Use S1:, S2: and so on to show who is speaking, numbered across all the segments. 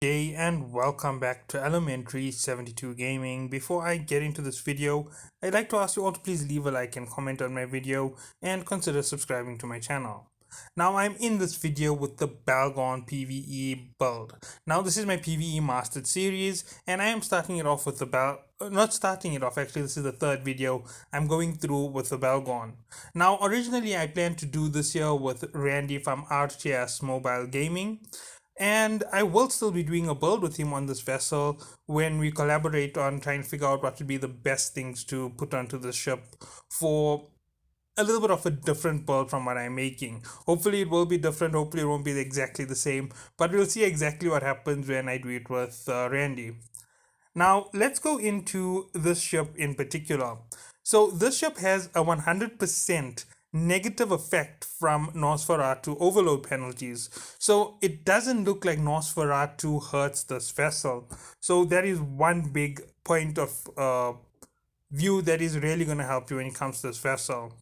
S1: day and welcome back to Elementary 72 Gaming. Before I get into this video, I'd like to ask you all to please leave a like and comment on my video and consider subscribing to my channel. Now I'm in this video with the Bel-Gond PvE build. Now this is my PvE Mastered series and I am starting it off with the not starting it off, actually this is the third video I'm going through with the Bel-Gond. Now originally I planned to do this here with Randy from RTS Mobile Gaming, and I will still be doing a build with him on this vessel when we collaborate on trying to figure out what would be the best things to put onto the ship for a little bit of a different build from what I'm making. Hopefully it will be different, hopefully it won't be exactly the same, but we'll see exactly what happens when I do it with Randy. Now let's go into this ship in particular. So this ship has a 100% negative effect from Nosferatu overload penalties. So it doesn't look like Nosferatu hurts this vessel. So that is one big point of view that is really going to help you when it comes to this vessel.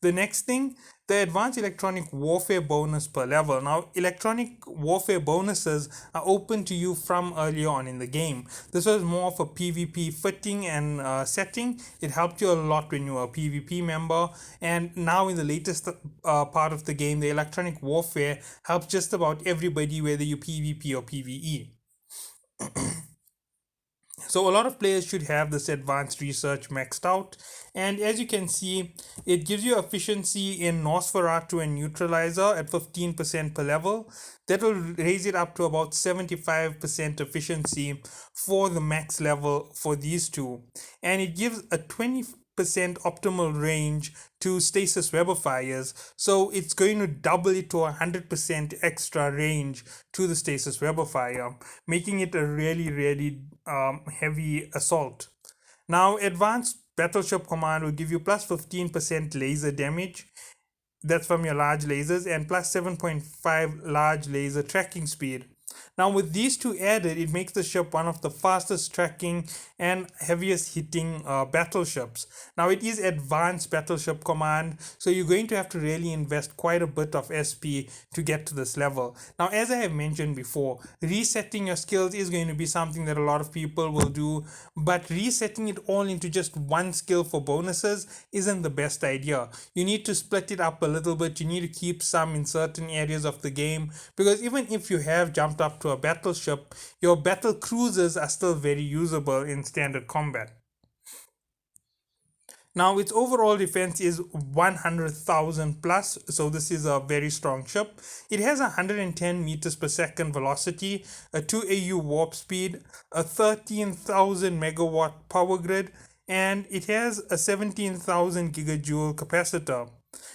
S1: The next thing, the advanced electronic warfare bonus per level. Now, electronic warfare bonuses are open to you from earlier on in the game. This was more of a PvP fitting and setting. It helped you a lot when you were a PvP member. And now in the latest part of the game, the electronic warfare helps just about everybody, whether you PvP or PvE. So a lot of players should have this advanced research maxed out, and as you can see, it gives you efficiency in Nosferatu and Neutralizer at 15% per level. That will raise it up to about 75% efficiency for the max level for these two, and it gives a 20% optimal range to stasis webifiers, so it's going to double it to 100% extra range to the stasis webifier, making it a really heavy assault. Now advanced battleship command will give you plus 15% laser damage, that's from your large lasers, and plus 7.5 large laser tracking speed. Now with these two added, it makes the ship one of the fastest tracking and heaviest hitting battleships. Now it is advanced battleship command, so you're going to have to really invest quite a bit of SP to get to this level. Now as I have mentioned before, resetting your skills is going to be something that a lot of people will do, but resetting it all into just one skill for bonuses isn't the best idea. You need to split it up a little bit. You need to keep some in certain areas of the game, because even if you have jumped up to a battleship, your battle cruisers are still very usable in standard combat. Now its overall defense is 100,000 plus, so this is a very strong ship. It has 110 meters per second velocity, a 2 AU warp speed, a 13,000 megawatt power grid, and it has a 17,000 gigajoule capacitor.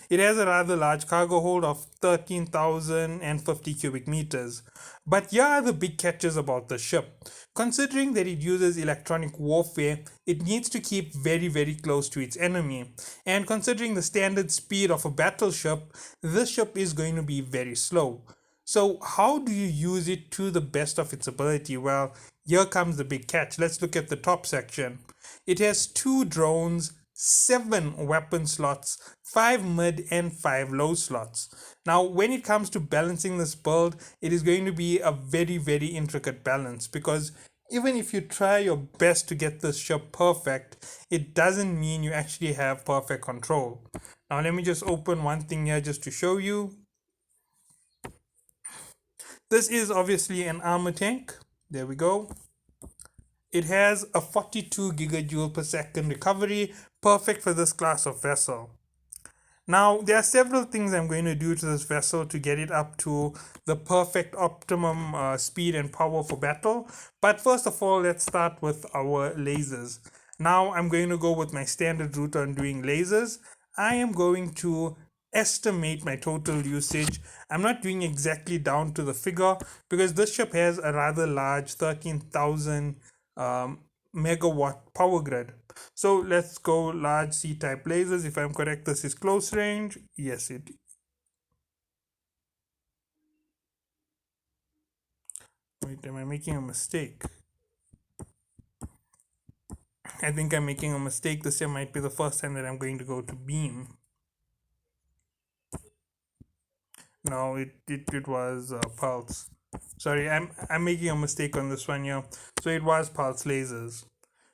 S1: It has a rather large cargo hold of 13,050 cubic meters. But here are the big catches about the ship. Considering that it uses electronic warfare, it needs to keep very close to its enemy. And considering the standard speed of a battleship, this ship is going to be very slow. So how do you use it to the best of its ability? Well, here comes the big catch. Let's look at the top section. It has 2 drones, 7 weapon slots, 5 mid and 5 low slots. Now when it comes to balancing this build, it is going to be a very intricate balance, because even if you try your best to get this ship perfect, it doesn't mean you actually have perfect control. Now let me just open one thing here just to show you. This is obviously an armor tank. There we go. It has a 42 gigajoule per second recovery, perfect for this class of vessel. Now, there are several things I'm going to do to this vessel to get it up to the perfect optimum speed and power for battle. But first of all, let's start with our lasers. Now, I'm going to go with my standard route on doing lasers. I am going to estimate my total usage. I'm not doing exactly down to the figure, because this ship has a rather large 13,000 megawatt power grid. So let's go large C-type lasers. If I'm correct, this is close range. Yes, it. Wait, am I making a mistake? I think I'm making a mistake. This year might be the first time that I'm going to go to beam. No, it was pulse. Sorry, I'm making a mistake on this one here. So it was pulse lasers.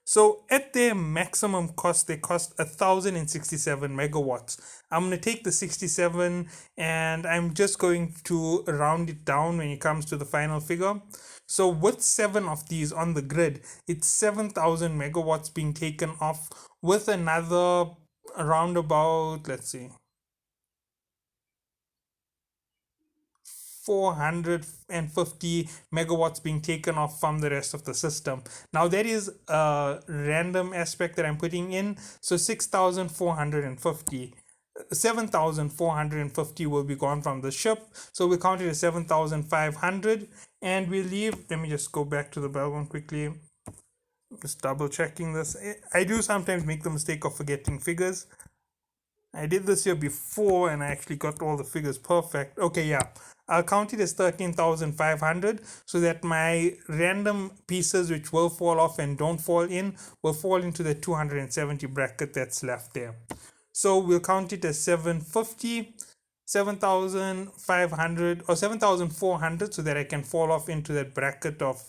S1: So at their maximum cost, they cost 1,067 megawatts. I'm gonna take the 67 and I'm just going to round it down when it comes to the final figure. So with seven of these on the grid, it's 7,000 megawatts being taken off with another around about, let's see, 450 megawatts being taken off from the rest of the system. Now that is a random aspect that I'm putting in. So 6,450. 7,450 will be gone from the ship. So we count it as 7,500 and we leave. Let me just go back to the Bel-Gond quickly. Just double checking this. I do sometimes make the mistake of forgetting figures. I did this here before and I actually got all the figures perfect. Okay, yeah. I'll count it as 13,500 so that my random pieces which will fall off and don't fall in will fall into the 270 bracket that's left there. So we'll count it as 750, 7,500 or 7,400 so that I can fall off into that bracket of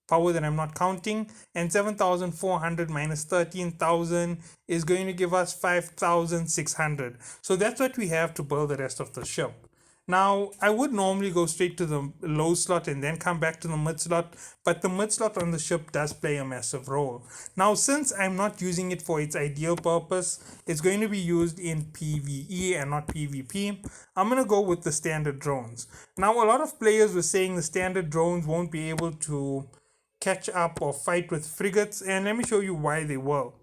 S1: power that I'm not counting, and 7,400 minus 13,000 is going to give us 5,600. So that's what we have to build the rest of the ship. Now, I would normally go straight to the low slot and then come back to the mid slot, but the mid slot on the ship does play a massive role. Now, since I'm not using it for its ideal purpose, it's going to be used in PvE and not PvP. I'm going to go with the standard drones. Now, a lot of players were saying the standard drones won't be able to catch up or fight with frigates, and let me show you why they will.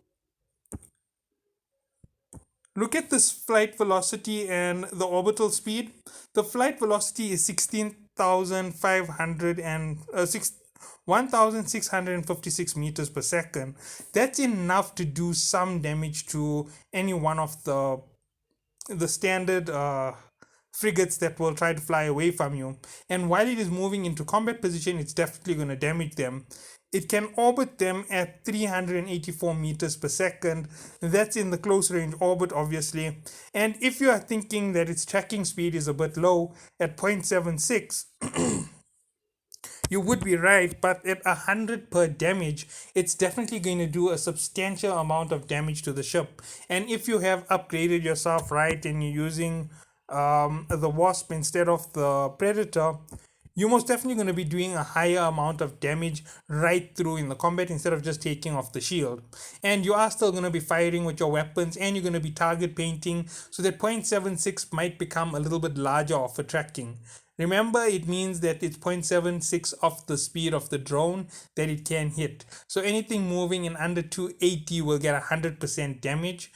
S1: Look at this flight velocity and the orbital speed. The flight velocity is 16,500 and 1,656 meters per second. That's enough to do some damage to any one of the standard frigates that will try to fly away from you. And while it is moving into combat position, it's definitely going to damage them. It can orbit them at 384 meters per second. That's in the close range orbit, obviously. And if you are thinking that its tracking speed is a bit low at 0.76, you would be right, but at 100 per damage, it's definitely going to do a substantial amount of damage to the ship. And if you have upgraded yourself right and you're using the Wasp instead of the Predator, you're most definitely going to be doing a higher amount of damage right through in the combat instead of just taking off the shield. And you are still going to be firing with your weapons and you're going to be target painting, so that 0.76 might become a little bit larger of a tracking. Remember, it means that it's 0.76 of the speed of the drone that it can hit. So anything moving in under 280 will get 100% damage.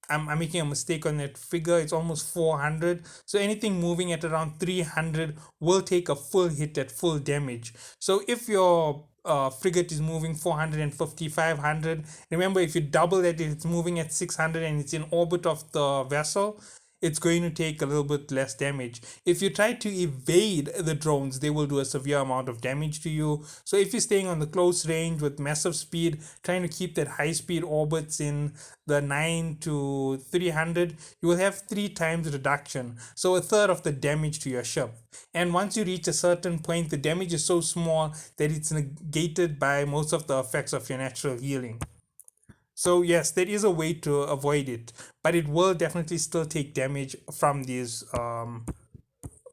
S1: I'm making a mistake on that figure. It's almost 400. So anything moving at around 300 will take a full hit at full damage. So if your frigate is moving 450, 500, remember if you double that, it's moving at 600 and it's in orbit of the vessel, it's going to take a little bit less damage. If you try to evade the drones, they will do a severe amount of damage to you. So if you're staying on the close range with massive speed, trying to keep that high speed orbits in the 9 to 300, you will have 3 times reduction. So a third of the damage to your ship. And once you reach a certain point, the damage is so small that it's negated by most of the effects of your natural healing. So yes, there is a way to avoid it, but it will definitely still take damage from these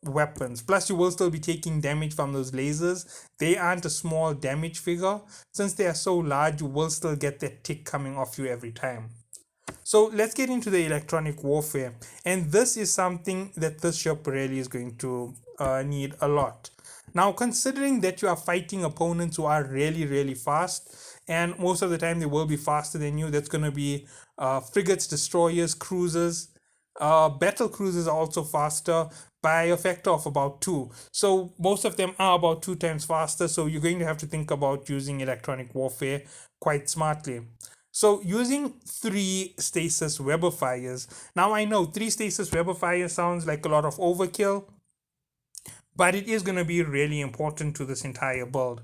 S1: weapons. Plus, you will still be taking damage from those lasers. They aren't a small damage figure. Since they are so large, you will still get that tick coming off you every time. So let's get into the electronic warfare. And this is something that this ship really is going to need a lot. Now, considering that you are fighting opponents who are really, really fast, and most of the time they will be faster than you, that's going to be frigates, destroyers, cruisers. Battle cruisers are also faster by a factor of about 2. So most of them are about 2 times faster. So you're going to have to think about using electronic warfare quite smartly. So using 3 stasis Weber fires. Now I know 3 stasis Weber fires sounds like a lot of overkill, but it is going to be really important to this entire build.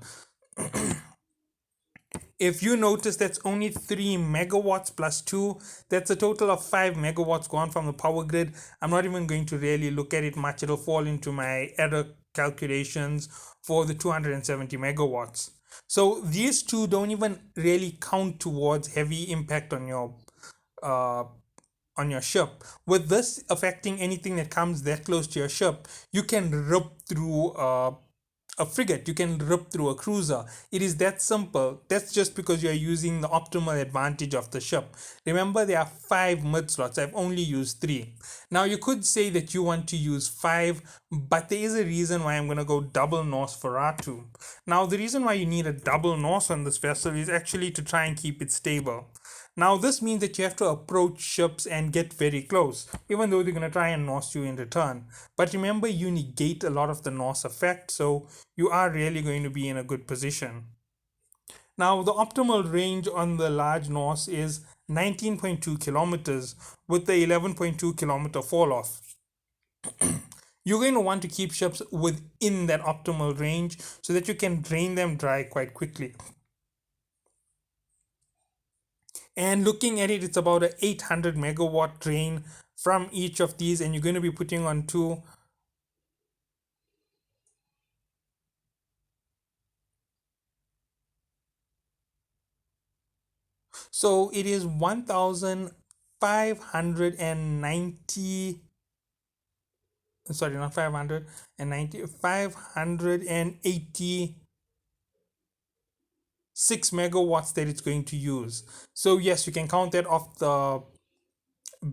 S1: If you notice, that's only 3 megawatts plus 2. That's a total of 5 megawatts gone from the power grid. I'm not even going to really look at it much. It'll fall into my error calculations for the 270 megawatts. So these two don't even really count towards heavy impact uh, on your ship. With this affecting anything that comes that close to your ship, you can rip through a frigate, you can rip through a cruiser. It is that simple. That's just because you're using the optimal advantage of the ship. Remember, there are 5 mid slots. I've only used 3. Now, you could say that you want to use 5, but there is a reason why I'm going to go double Nosferatu. Now, the reason why you need a double Nos on this vessel is actually to try and keep it stable. Now, this means that you have to approach ships and get very close, even though they're going to try and Norse you in return. But remember, you negate a lot of the Norse effect, so you are really going to be in a good position. Now, the optimal range on the large Norse is 19.2 kilometers with the 11.2 kilometer fall off. You're going to want to keep ships within that optimal range so that you can drain them dry quite quickly. And looking at it, it's about a 800 megawatt drain from each of these, and you're going to be putting on 2. So it is 1590, sorry, not 590, 586 megawatts that it's going to use. So yes, you can count that off the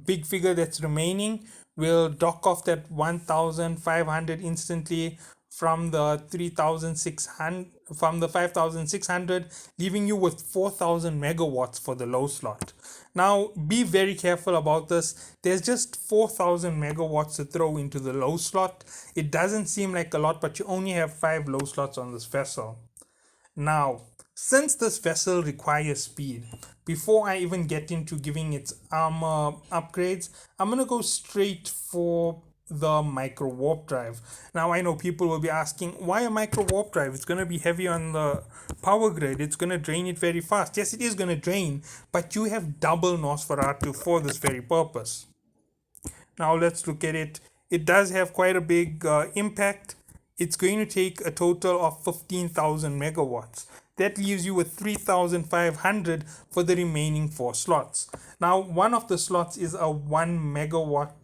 S1: big figure that's remaining. We'll dock off that 1500 instantly from the 3600, from the 5600, leaving you with 4000 megawatts for the low slot. Now be very careful about this. There's just 4000 megawatts to throw into the low slot. It doesn't seem like a lot, but you only have 5 low slots on this vessel. Now, since this vessel requires speed, before I even get into giving its armor upgrades, I'm going to go straight for the micro warp drive. Now, I know people will be asking, why a micro warp drive? It's going to be heavy on the power grid. It's going to drain it very fast. Yes, it is going to drain, but you have double Nosferatu for this very purpose. Now let's look at it. It does have quite a big impact. It's going to take a total of 15,000 megawatts. That leaves you with 3,500 for the remaining 4 slots. Now, one of the slots is a 1 megawatt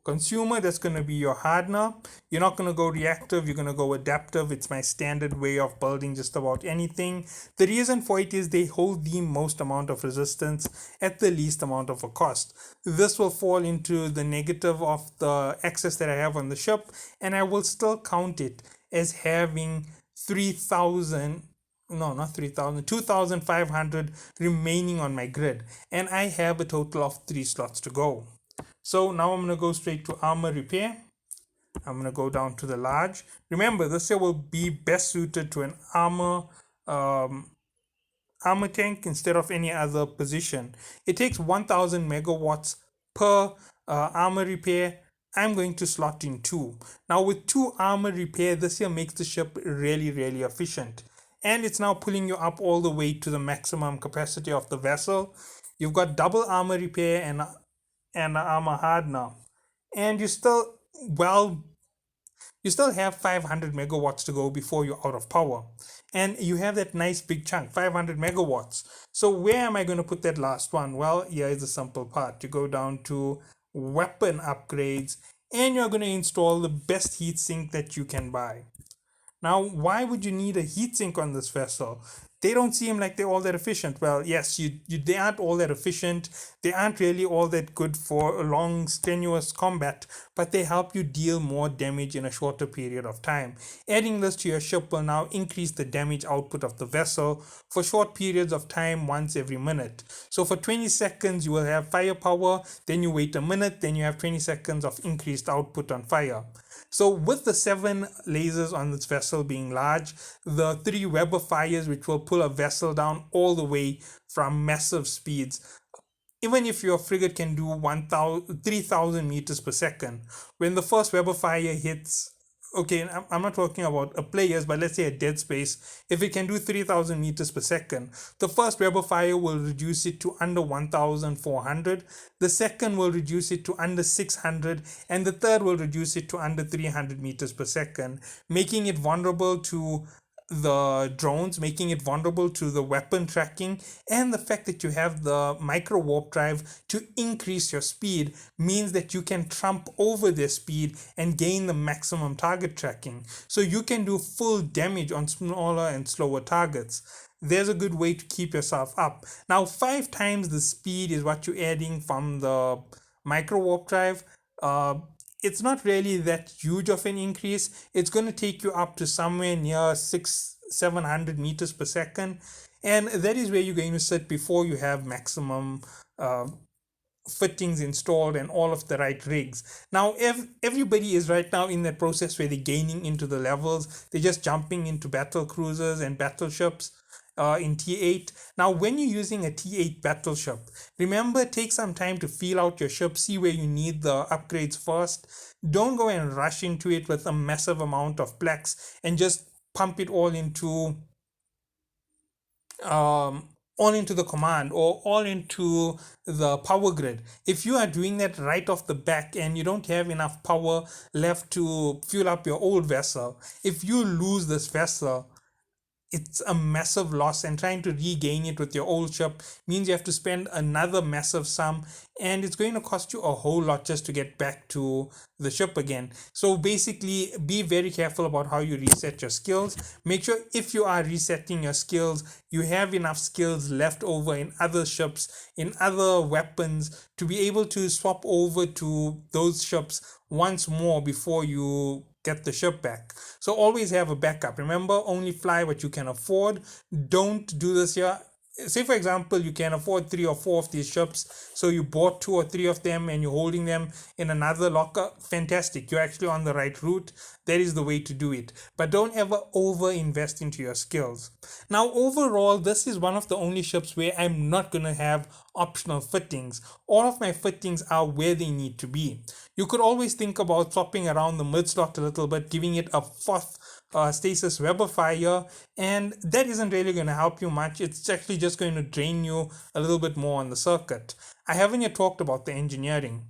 S1: consumer. That's going to be your hardener. You're not going to go reactive, you're going to go adaptive. It's my standard way of building just about anything. The reason for it is they hold the most amount of resistance at the least amount of a cost. This will fall into the negative of the excess that I have on the ship, and I will still count it as having 3,000, no, not 3,000, 2,500 remaining on my grid, and I have a total of 3 slots to go. So now I'm going to go straight to armor repair. I'm going to go down to the large. Remember, this here will be best suited to an armor tank instead of any other position. It takes 1000 megawatts per armor repair. I'm going to slot in 2. Now with 2 armor repair, this here makes the ship really, really efficient. And it's now pulling you up all the way to the maximum capacity of the vessel. You've got double armor repair and armor hardener. And you still have 500 megawatts to go before you're out of power. And you have that nice big chunk, 500 megawatts. So where am I going to put that last one? Well, here is a simple part. You go down to weapon upgrades, and you're going to install the best heatsink that you can buy. Now, why would you need a heatsink on this vessel? They don't seem like they're all that efficient. Well, yes, they aren't all that efficient. They aren't really all that good for a long, strenuous combat, but they help you deal more damage in a shorter period of time. Adding this to your ship will now increase the damage output of the vessel for short periods of time once every minute. So for 20 seconds, you will have firepower, then you wait a minute, then you have 20 seconds of increased output on fire. So with the 7 lasers on this vessel being large, the 3 Weber fires which will pull a vessel down all the way from massive speeds, even if your frigate can do 3,000 meters per second, when the first Weber fire hits okay, and I'm not talking about a player's, but let's say a dead space, if it can do 3000 meters per second, the first Rebel fire will reduce it to under 1400, the second will reduce it to under 600, and the third will reduce it to under 300 meters per second, making it vulnerable to the drones, making it vulnerable to the weapon tracking, and the fact that you have the micro warp drive to increase your speed means that you can trump over their speed and gain the maximum target tracking. So you can do full damage on smaller and slower targets. There's a good way to keep yourself up. Now, 5 times the speed is what you're adding from the micro warp drive. It's not really that huge of an increase. It's going to take you up to somewhere near 700 meters per second, and that is where you're going to sit before you have maximum fittings installed and all of the right rigs. Now, everybody is right now in that process where they're gaining into the levels. They're just jumping into battle cruisers and battleships in T8. Now, when you're using a T8 battleship, remember, take some time to feel out your ship, see where you need the upgrades first. Don't go and rush into it with a massive amount of plex and just pump it all into the command or all into the power grid. If you are doing that right off the back and you don't have enough power left to fuel up your old vessel, if you lose this vessel, it's a massive loss, and trying to regain it with your old ship means you have to spend another massive sum, and it's going to cost you a whole lot just to get back to the ship again. So basically, be very careful about how you reset your skills. Make sure if you are resetting your skills, you have enough skills left over in other ships, in other weapons, to be able to swap over to those ships once more before you get the ship back. So always have a backup. Remember, only fly what you can afford. Don't do this here. Say, for example, you can afford 3 or 4 of these ships, so you bought 2 or 3 of them and you're holding them in another locker. Fantastic. You're actually on the right route. That is the way to do it. But don't ever over invest into your skills. Now, overall, this is one of the only ships where I'm not going to have optional fittings. All of my fittings are where they need to be. You could always think about swapping around the mid slot a little bit, giving it a fourth stasis Weber fire, and that isn't really going to help you much. It's actually just going to drain you a little bit more on the circuit. I haven't yet talked about the engineering.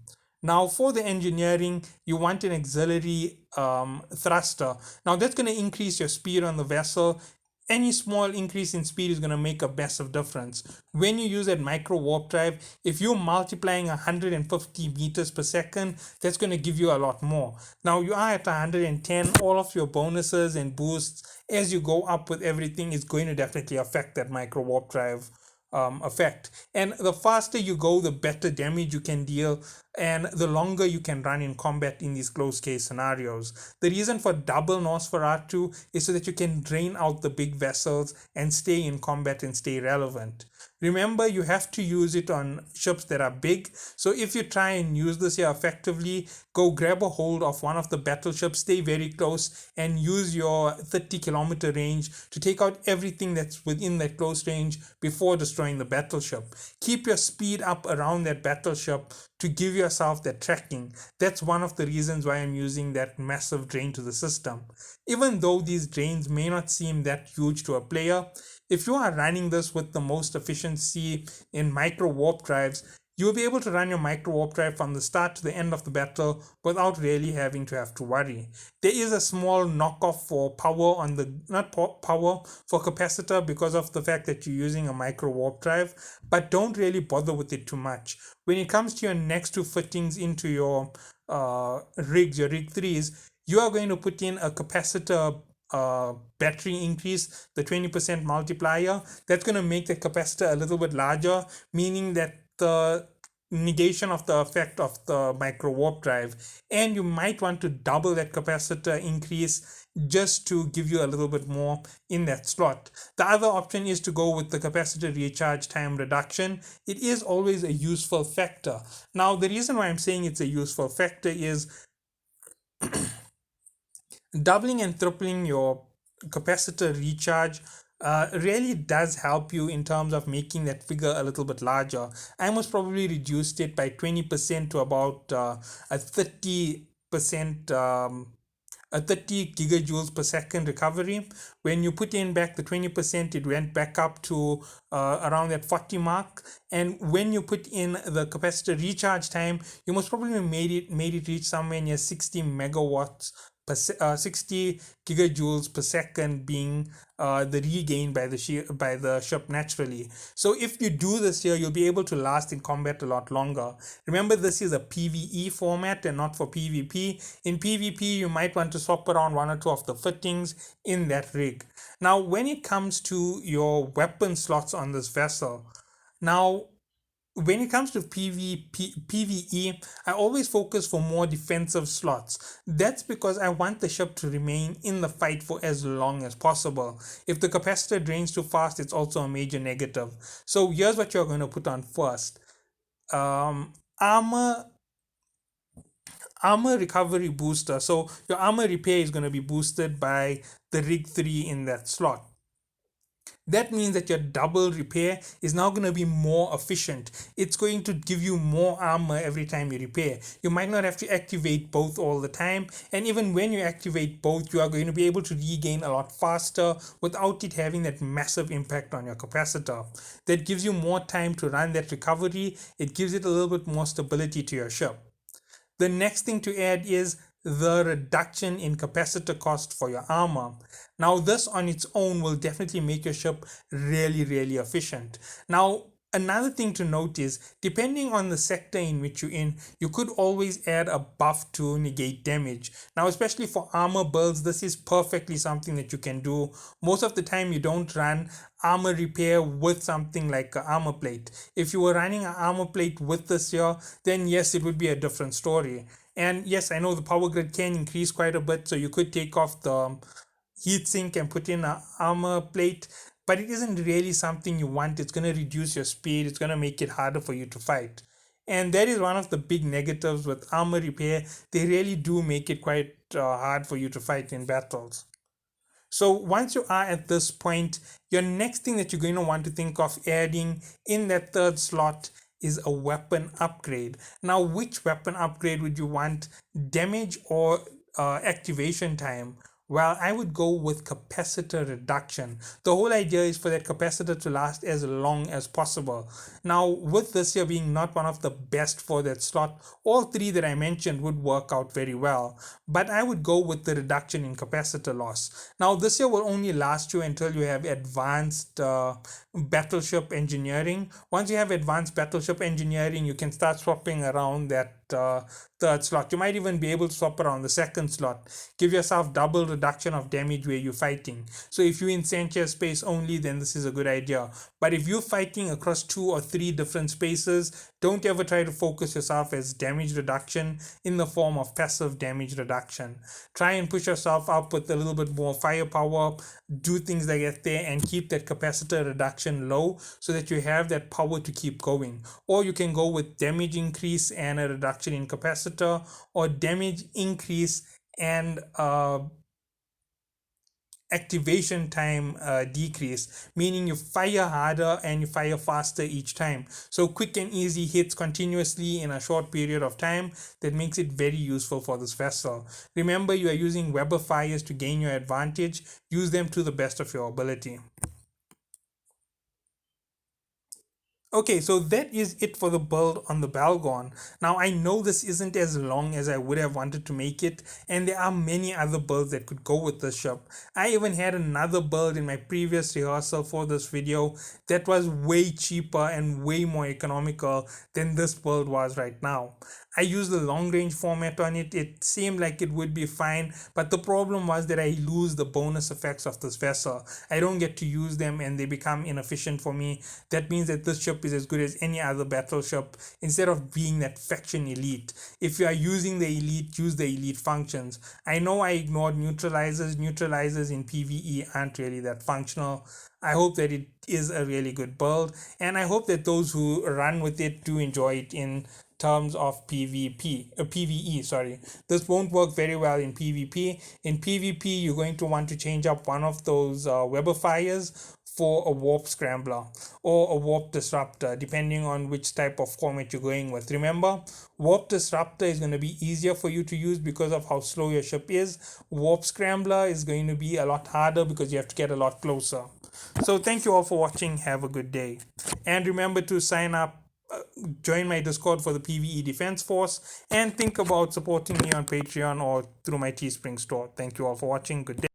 S1: Now, for the engineering, you want an auxiliary thruster. Now, that's going to increase your speed on the vessel. Any small increase in speed is going to make a massive difference. When you use that micro warp drive, if you're multiplying 150 meters per second, that's going to give you a lot more. Now you are at 110, all of your bonuses and boosts as you go up with everything is going to definitely affect that micro warp drive effect. And the faster you go, the better damage you can deal, and the longer you can run in combat in these close case scenarios. The reason for double Nosferatu is so that you can drain out the big vessels and stay in combat and stay relevant. Remember, you have to use it on ships that are big. So if you try and use this here effectively, go grab a hold of one of the battleships, stay very close, and use your 30-kilometer range to take out everything that's within that close range before destroying the battleship. Keep your speed up around that battleship to give yourself that tracking. That's one of the reasons why I'm using that massive drain to the system. Even though these drains may not seem that huge to a player, if you are running this with the most efficiency in micro warp drives, you'll be able to run your micro warp drive from the start to the end of the battle without really having to have to worry. There is a small knockoff for power on the, not power, for capacitor because of the fact that you're using a micro warp drive, but don't really bother with it too much. When it comes to your next 2 fittings into your rigs, your rig 3s, you are going to put in a capacitor battery increase, the 20% multiplier. That's going to make the capacitor a little bit larger, meaning that the negation of the effect of the micro warp drive, and you might want to double that capacitor increase just to give you a little bit more in that slot. The other option is to go with the capacitor recharge time reduction. It is always a useful factor. Now, the reason why I'm saying it's a useful factor is doubling and tripling your capacitor recharge really does help you in terms of making that figure a little bit larger. I most probably reduced it by 20% to about a 30% a 30 gigajoules per second recovery. When you put in back the 20%, it went back up to around that 40 mark. And when you put in the capacitor recharge time, you most probably made it reach somewhere near 60 megawatts per 60 gigajoules per second, being the regain by the ship naturally. So if you do this here, you'll be able to last in combat a lot longer. Remember, this is a PvE format and not for PvP. In PvP, you might want to swap around one or two of the fittings in that rig. Now, when it comes to your weapon slots on this vessel, now when it comes to PvE, I always focus for more defensive slots. That's because I want the ship to remain in the fight for as long as possible. If the capacitor drains too fast, it's also a major negative. So here's what you're going to put on first. Um, armor armor recovery booster. So your armor repair is going to be boosted by the rig 3 in that slot. That means that your double repair is now going to be more efficient. It's going to give you more armor every time you repair. You might not have to activate both all the time, and even when you activate both, you are going to be able to regain a lot faster without it having that massive impact on your capacitor. That gives you more time to run that recovery. It gives it a little bit more stability to your ship. The next thing to add is the reduction in capacitor cost for your armor. Now, this on its own will definitely make your ship really, really efficient. Now, another thing to note is, depending on the sector in which you're in, you could always add a buff to negate damage. Now, especially for armor builds, this is perfectly something that you can do. Most of the time, you don't run armor repair with something like an armor plate. If you were running an armor plate with this here, then yes, it would be a different story. And yes, I know the power grid can increase quite a bit, so you could take off the heatsink and put in an armor plate, but it isn't really something you want. It's going to reduce your speed, it's going to make it harder for you to fight. And that is one of the big negatives with armor repair. They really do make it quite hard for you to fight in battles. So once you are at this point, your next thing that you're going to want to think of adding in that third slot is a weapon upgrade. Now, which weapon upgrade would you want? Damage or activation time? Well, I would go with capacitor reduction. The whole idea is for that capacitor to last as long as possible. Now, with this here being not one of the best for that slot, all three that I mentioned would work out very well. But I would go with the reduction in capacitor loss. Now, this here will only last you until you have advanced battleship engineering. Once you have advanced battleship engineering, you can start swapping around that third slot. You might even be able to swap around the second slot. Give yourself double reduction of damage where you're fighting. So if you're in Sanchez space only, then this is a good idea. But if you're fighting across 2 or 3 different spaces, don't ever try to focus yourself as damage reduction in the form of passive damage reduction. Try and push yourself up with a little bit more firepower, do things like that there, and keep that capacitor reduction low so that you have that power to keep going. Or you can go with damage increase and a reduction in capacitor, or damage increase and activation time decrease, meaning you fire harder and you fire faster each time. So quick and easy hits continuously in a short period of time, that makes it very useful for this vessel. Remember, you are using Weber fires to gain your advantage. Use them to the best of your ability. Okay, so that is it for the build on the Bel-Gond. Now, I know this isn't as long as I would have wanted to make it, and there are many other builds that could go with this ship. I even had another build in my previous rehearsal for this video that was way cheaper and way more economical than this build was right now. I used the long range format on it. It seemed like it would be fine, but the problem was that I lose the bonus effects of this vessel. I don't get to use them and they become inefficient for me. That means that this ship is as good as any other battleship instead of being that faction elite. If you are using the elite, use the elite functions. I know I ignored neutralizers. Neutralizers in PvE aren't really that functional. I hope that it is a really good build, and I hope that those who run with it do enjoy it in terms of PvE, sorry. This won't work very well in PvP. In PvP, you're going to want to change up one of those Weber fires for a warp scrambler or a warp disruptor, depending on which type of format you're going with. Remember, warp disruptor is going to be easier for you to use because of how slow your ship is. Warp scrambler is going to be a lot harder because you have to get a lot closer. So thank you all for watching. Have a good day, and remember to sign up, join my Discord for the PvE Defense Force, and think about supporting me on Patreon or through my Teespring store. Thank you all for watching. Good day.